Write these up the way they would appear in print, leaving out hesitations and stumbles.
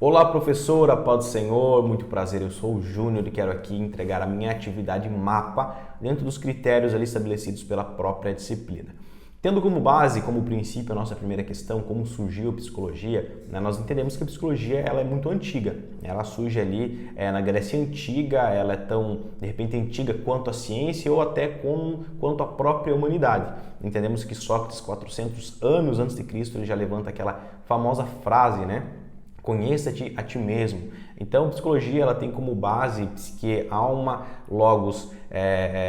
Olá, professora, paz do Senhor, muito prazer, eu sou o Júnior e quero aqui entregar a minha atividade mapa dentro dos critérios ali estabelecidos pela própria disciplina. Tendo como base, como princípio, a nossa primeira questão, como surgiu a psicologia, né, nós entendemos que a psicologia ela é muito antiga, ela surge ali na Grécia Antiga, ela é tão, de repente, antiga quanto a ciência ou até quanto a própria humanidade. Entendemos que Sócrates, 400 anos antes de Cristo, ele já levanta aquela famosa frase, né? Conheça-te a ti mesmo. Então, psicologia ela tem como base psique, alma, logos,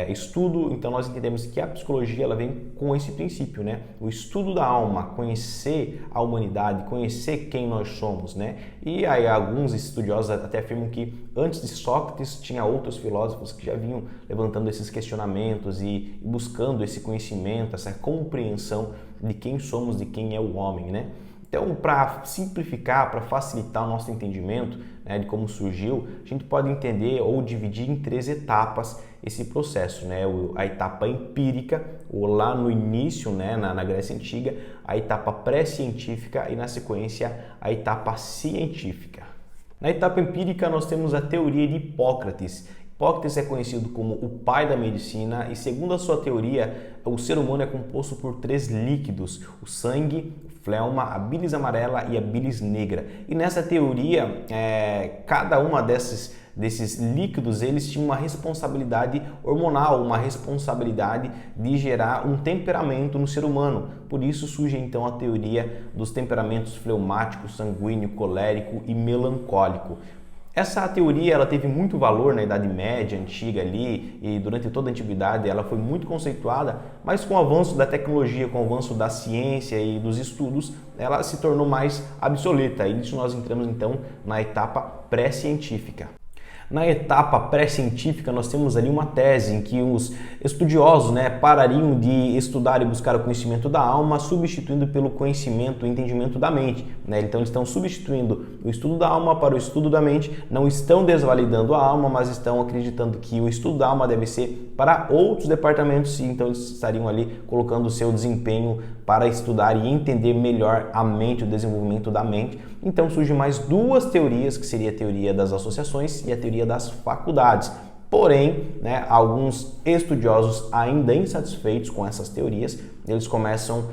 estudo. Então, nós entendemos que a psicologia ela vem com esse princípio, né? O estudo da alma, conhecer a humanidade, conhecer quem nós somos, né? E aí alguns estudiosos até afirmam que antes de Sócrates tinha outros filósofos que já vinham levantando esses questionamentos e buscando esse conhecimento, essa compreensão de quem somos, de quem é o homem, né? Então, para simplificar, para facilitar o nosso entendimento, né, de como surgiu, a gente pode entender ou dividir em 3 etapas esse processo, né? A etapa empírica, ou lá no início, né, na Grécia Antiga, a etapa pré-científica e, na sequência, a etapa científica. Na etapa empírica, nós temos a teoria de Hipócrates. Hipócrates é conhecido como o pai da medicina e, segundo a sua teoria, o ser humano é composto por 3 líquidos, o sangue, o fleuma, a bilis amarela e a bilis negra. E nessa teoria, cada uma desses líquidos, eles tinham uma responsabilidade hormonal, uma responsabilidade de gerar um temperamento no ser humano. Por isso surge então a teoria dos temperamentos fleumático, sanguíneo, colérico e melancólico. Essa teoria ela teve muito valor na Idade Média, antiga ali, e durante toda a antiguidade ela foi muito conceituada, mas com o avanço da tecnologia, com o avanço da ciência e dos estudos, ela se tornou mais obsoleta. E nisso nós entramos então na etapa pré-científica. Na etapa pré-científica, nós temos ali uma tese em que os estudiosos parariam de estudar e buscar o conhecimento da alma, substituindo pelo conhecimento e entendimento da mente. Então, eles estão substituindo o estudo da alma para o estudo da mente, não estão desvalidando a alma, mas estão acreditando que o estudo da alma deve ser para outros departamentos, e então eles estariam ali colocando o seu desempenho para estudar e entender melhor a mente, o desenvolvimento da mente. Então surgem mais 2 teorias, que seria a teoria das associações e a teoria das faculdades. Porém, alguns estudiosos ainda insatisfeitos com essas teorias, eles começam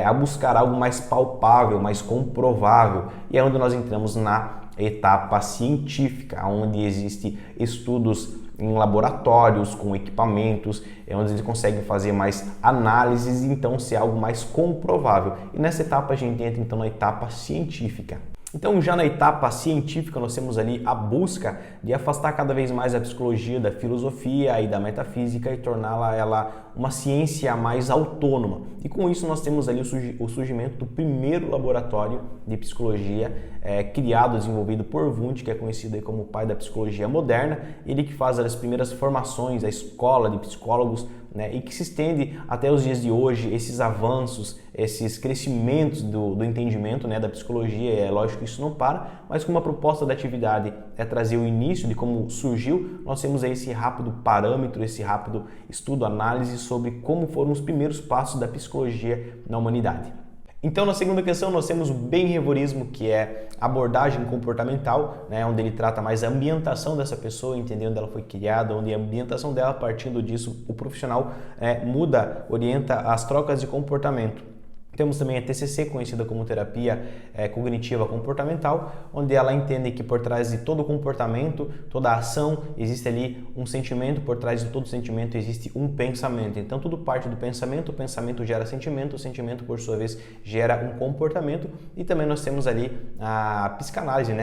a buscar algo mais palpável, mais comprovável, e é onde nós entramos na etapa científica, onde existem estudos em laboratórios, com equipamentos, onde eles conseguem fazer mais análises e então ser algo mais comprovável. E nessa etapa a gente entra então na etapa científica. Então, já na etapa científica, nós temos ali a busca de afastar cada vez mais a psicologia da filosofia e da metafísica e torná-la uma ciência mais autônoma. E com isso nós temos ali o surgimento do primeiro laboratório de psicologia criado, desenvolvido por Wundt, que é conhecido aí como o pai da psicologia moderna, ele que faz as primeiras formações, a escola de psicólogos, e que se estende até os dias de hoje. Esses avanços, esses crescimentos do entendimento da psicologia, é lógico que isso não para, mas como a proposta da atividade é trazer o início de como surgiu, nós temos aí esse rápido parâmetro, esse rápido estudo, análise sobre como foram os primeiros passos da psicologia na humanidade. Então, na segunda questão, nós temos o behaviorismo, que é abordagem comportamental, onde ele trata mais a ambientação dessa pessoa, entender onde ela foi criada, onde a ambientação dela, partindo disso, o profissional orienta as trocas de comportamento. Temos também a TCC, conhecida como terapia cognitiva comportamental, onde ela entende que por trás de todo comportamento, toda ação, existe ali um sentimento, por trás de todo sentimento existe um pensamento. Então tudo parte do pensamento, o pensamento gera sentimento, o sentimento por sua vez gera um comportamento. E também nós temos ali a psicanálise,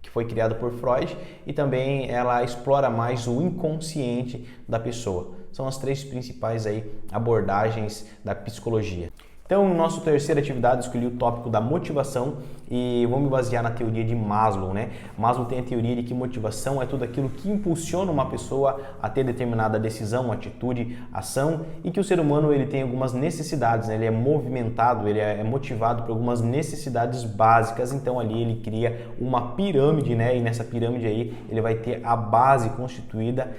que foi criada por Freud, e também ela explora mais o inconsciente da pessoa. São as 3 principais abordagens da psicologia. Então, nossa terceira atividade, escolhi o tópico da motivação e vou me basear na teoria de Maslow, Maslow tem a teoria de que motivação é tudo aquilo que impulsiona uma pessoa a ter determinada decisão, atitude, ação, e que o ser humano ele tem algumas necessidades, ele é movimentado, ele é motivado por algumas necessidades básicas. Então ali ele cria uma pirâmide, e nessa pirâmide aí ele vai ter a base constituída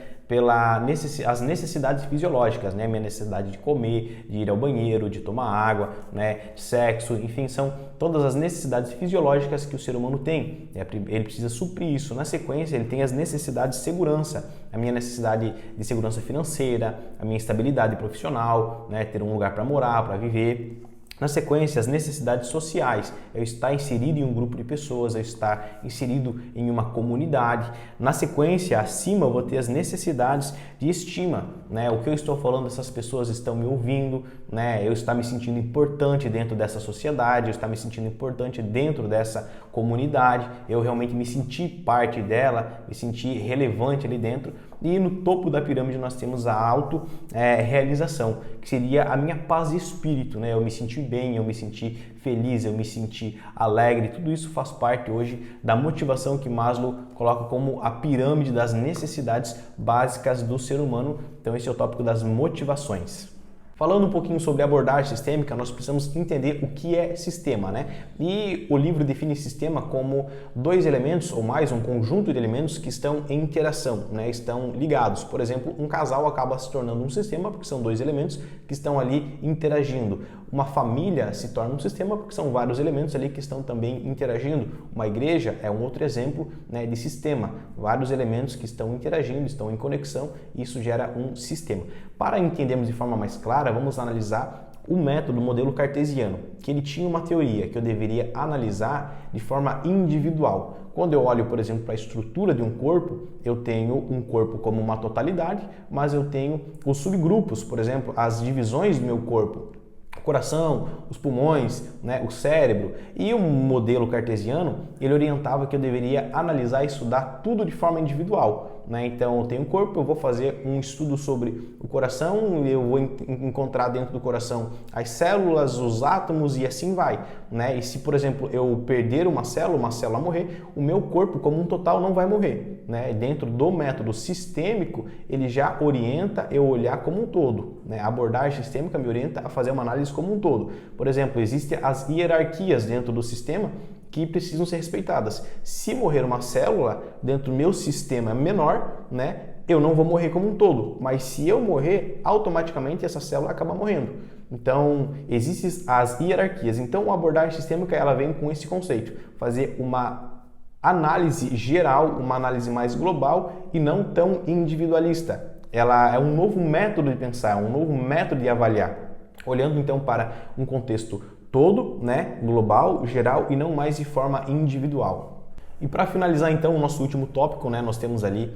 as necessidades fisiológicas, né? Minha necessidade de comer, de ir ao banheiro, de tomar água, né? Sexo, enfim, são todas as necessidades fisiológicas que o ser humano tem. Ele precisa suprir isso. Na sequência, ele tem as necessidades de segurança, a minha necessidade de segurança financeira, a minha estabilidade profissional, né? Ter um lugar para morar, para viver. Na sequência, as necessidades sociais, eu estar inserido em um grupo de pessoas, eu estar inserido em uma comunidade. Na sequência, acima, eu vou ter as necessidades de estima, né? O que eu estou falando, essas pessoas estão me ouvindo, né? Eu estar me sentindo importante dentro dessa sociedade, eu estar me sentindo importante dentro dessa comunidade, eu realmente me sentir parte dela, me sentir relevante ali dentro. E no topo da pirâmide nós temos a auto-realização, que seria a minha paz de espírito, né? Eu me sentir bem, eu me sentir feliz, eu me sentir alegre, tudo isso faz parte hoje da motivação que Maslow coloca como a pirâmide das necessidades básicas do ser humano. Então esse é o tópico das motivações. Falando um pouquinho sobre abordagem sistêmica, nós precisamos entender o que é sistema, né? E o livro define sistema como dois elementos ou mais, um conjunto de elementos que estão em interação, né? Estão ligados. Por exemplo, um casal acaba se tornando um sistema porque são dois elementos que estão ali interagindo. Uma família se torna um sistema porque são vários elementos ali que estão também interagindo. Uma igreja é um outro exemplo, né, de sistema. Vários elementos que estão interagindo, estão em conexão e isso gera um sistema. Para entendermos de forma mais clara, vamos analisar o método, o modelo cartesiano, que ele tinha uma teoria que eu deveria analisar de forma individual. Quando eu olho, por exemplo, para a estrutura de um corpo, eu tenho um corpo como uma totalidade, mas eu tenho os subgrupos, por exemplo, as divisões do meu corpo. O coração, os pulmões, né, o cérebro. E o modelo cartesiano, ele orientava que eu deveria analisar e estudar tudo de forma individual. Né? Então, eu tenho um corpo, eu vou fazer um estudo sobre o coração, eu vou encontrar dentro do coração as células, os átomos e assim vai. Né? E se, por exemplo, eu perder uma célula morrer, o meu corpo como um total não vai morrer. Né? Dentro do método sistêmico, ele já orienta eu olhar como um todo. Né? A abordagem sistêmica me orienta a fazer uma análise como um todo. Por exemplo, existem as hierarquias dentro do sistema que precisam ser respeitadas. Se morrer uma célula dentro do meu sistema menor, né, eu não vou morrer como um todo, mas se eu morrer, automaticamente essa célula acaba morrendo. Então, existem as hierarquias. Então, a abordagem sistêmica ela vem com esse conceito, fazer uma análise geral, uma análise mais global e não tão individualista. Ela é um novo método de pensar, um novo método de avaliar, olhando então para um contexto todo, né, global, geral e não mais de forma individual. E para finalizar então o nosso último tópico, né, nós temos ali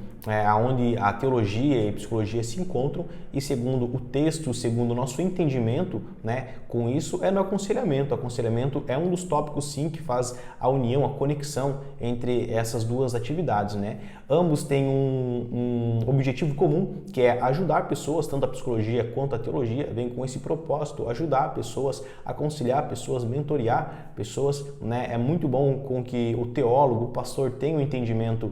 onde a teologia e a psicologia se encontram e segundo o texto, segundo o nosso entendimento, né, com isso é no aconselhamento. O aconselhamento é um dos tópicos sim que faz a união, a conexão entre essas duas atividades, né? Ambos têm um objetivo comum, que é ajudar pessoas, tanto a psicologia quanto a teologia vem com esse propósito, ajudar pessoas, aconselhar pessoas, mentorear pessoas, né? É muito bom com que o teólogo, o pastor tenha um entendimento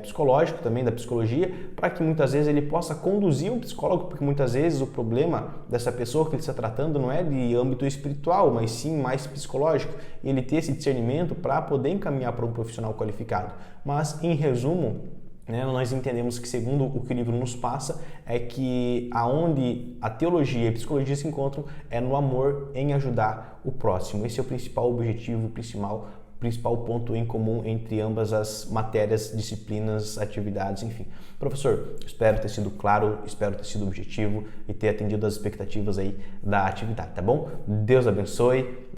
psicológico também da psicologia, para que muitas vezes ele possa conduzir um psicólogo, porque muitas vezes o problema dessa pessoa que ele está tratando não é de âmbito espiritual, mas sim mais psicológico, e ele ter esse discernimento para poder encaminhar para um profissional qualificado. Mas, em resumo, né, nós entendemos que, segundo o que o livro nos passa, é que aonde a teologia e a psicologia se encontram é no amor em ajudar o próximo. Esse é o principal objetivo, o principal ponto em comum entre ambas as matérias, disciplinas, atividades, enfim. Professor, espero ter sido claro, espero ter sido objetivo e ter atendido as expectativas aí da atividade, tá bom? Deus abençoe.